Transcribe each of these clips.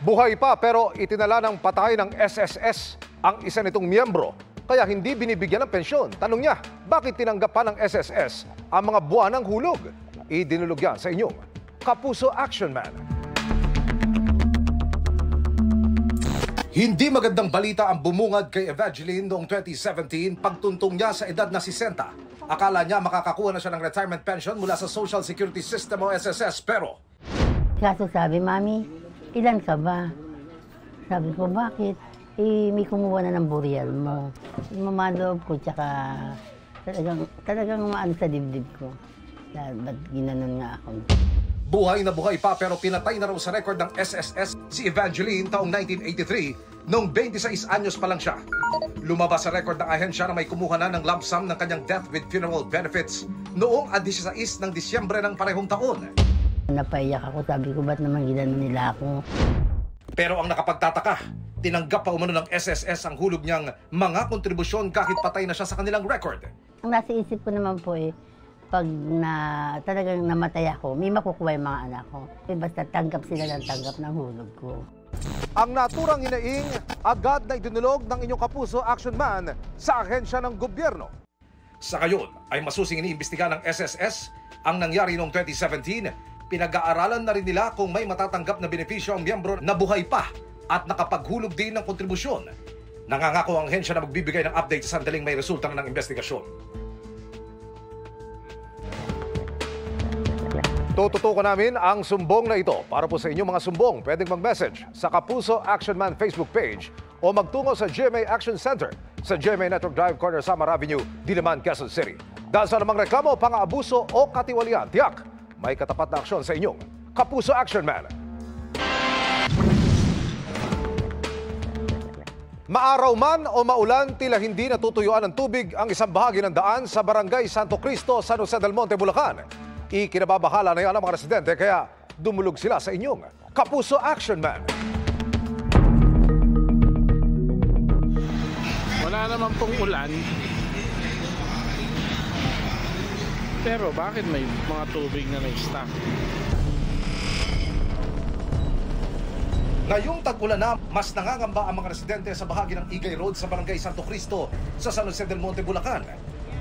Buhay pa pero itinala ng patay ng SSS ang isa nitong miyembro. Kaya hindi binibigyan ng pensyon. Tanong niya, bakit tinanggap pa ng SSS ang mga buwan ng hulog? Idinulog yan sa inyong Kapuso Action Man. Hindi magandang balita ang bumungad kay Evangeline noong 2017 pagtuntong niya sa edad na 60. Akala niya makakakuha na siya ng retirement pension mula sa Social Security System o SSS pero... Kaso sabi, Mami, ilan ka ba? Sabi ko, bakit? May kumuha na ng burial mo. Mamaloob ko, tsaka talagang maano sa dibdib ko. Ba't ginanon nga ako? Buhay na buhay pa pero pinatay na raw sa record ng SSS si Evangeline taong 1983 noong 26 anyos pa lang siya. Lumabas sa record ng ahensya na may kumuha na ng lump sum ng kanyang death with funeral benefits noong 16 ng Disyembre ng parehong taon. Napaiyak ako, sabi ko, ba't naman ginanon nila ako? Pero ang nakapagtataka, tinanggap pa umano ng SSS ang hulog niyang mga kontribusyon kahit patay na siya sa kanilang record. Ang nasa isip ko naman po pag talagang namatay ako, may makukuha yung mga anak ko. Basta tanggap sila ng tanggap ng hulog ko. Ang naturang hinaing, agad na idinulog ng inyong Kapuso Action Man sa ahensya ng gobyerno. Sa ngayon ay masusing iniimbestiga ng SSS ang nangyari noong 2017. Pinag-aaralan na rin nila kung may matatanggap na benepisyo ang miyembro na buhay pa at nakapaghulog din ng kontribusyon. Nangangako ang ahensya na magbibigay ng update sa sandaling may resulta ng investigasyon. Tututukan namin ang sumbong na ito. Para po sa inyong mga sumbong, pwedeng mag-message sa Kapuso Action Man Facebook page o magtungo sa GMA Action Center sa GMA Network Drive, Corner Samar Avenue, Diliman, Quezon City. Dahil sa namang reklamo, pang-aabuso o katiwalian, tiyak, may katapat na aksyon sa inyong Kapuso Action Man. Maaraw man o maulan, tila hindi natutuyuan ng tubig ang isang bahagi ng daan sa Barangay Santo Cristo, San Jose del Monte, Bulacan. Ikinababahala na yan ang mga residente kaya dumulog sila sa inyong Kapuso Action Man. Wala naman pong ulan. Pero bakit may mga tubig na na-stock? Ngayong tag-ulan na, mas nangangamba ang mga residente sa bahagi ng Igay Road sa Barangay Santo Cristo sa San Jose del Monte, Bulacan.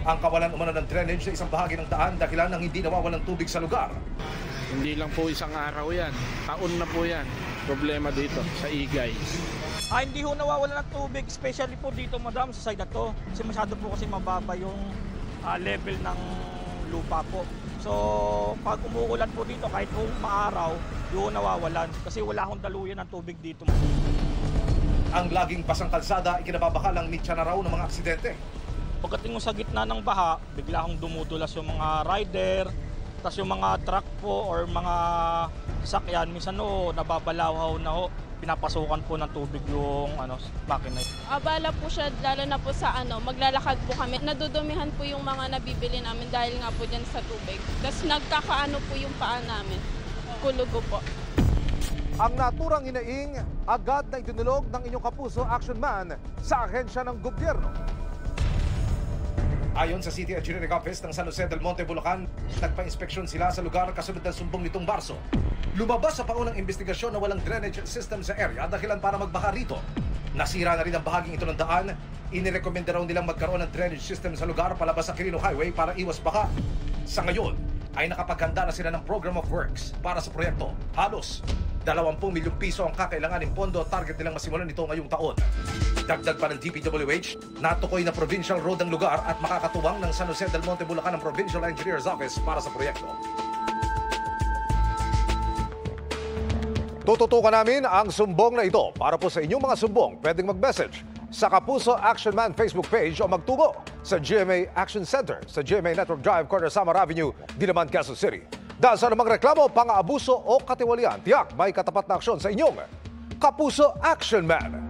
Ang kawalan umano ng drainage sa isang bahagi ng daan dahilan ng hindi nawawalan tubig sa lugar. Hindi lang po isang araw yan. Taon na po yan. Problema dito sa Igay. Hindi ho nawawalan ng tubig, especially po dito, madam, sa side na to. Kasi masyado po kasi mababa yung level ng lupa po. So, pag umuulan po dito, kahit po maaraw, doon nawawalan. Kasi wala akong daluyan ng tubig dito. Ang laging pasang kalsada, ikinababakalang mitya na raw ng mga aksidente. Pagdating mo sa gitna ng baha, bigla akong dumudulas yung mga rider, tapos yung mga truck po or mga sakyan, minsan nababalahaw na ho, pinapasukan po ng tubig yung makina. Abala po siya, lalo na po sa maglalakad po kami. Nadudumihan po yung mga nabibili namin dahil nga po dyan sa tubig. Tapos nagkakaano po yung paa namin, kulugo po. Ang naturang hinaing, agad na idinulog ng inyong Kapuso Action Man sa ahensya ng gobyerno. Ayon sa City Engineering Office ng San Jose del Monte, Bulacan, nagpa-inspeksyon sila sa lugar kasunod ng sumbong nitong Marso. Lumabas sa paunang investigasyon na walang drainage system sa area dahilan para magbaha rito. Nasira na rin ang bahaging ito ng daan. Inirekomenda raw nilang magkaroon ng drainage system sa lugar palabas sa Quirino Highway para iwas baha. Sa ngayon, ay nakapaghanda na sila ng Program of Works para sa proyekto. Halos 20 milyong piso ang kakailanganing pondo, target nilang masimulan nito ngayong taon. Dagdag pa ng DPWH, natukoy na provincial road ang lugar at makakatuwang ng San Jose del Monte, Bulacan ang Provincial Engineer's Office para sa proyekto. Tututukan namin ang sumbong na ito. Para po sa inyong mga sumbong, pwedeng mag-message sa Kapuso Action Man Facebook page o magtungo sa GMA Action Center sa GMA Network Drive, Corner Samar Avenue, Diliman, Quezon City. Dahil sa namang reklamo, pang-aabuso o katiwalian, tiyak may katapat na aksyon sa inyong Kapuso Action Man.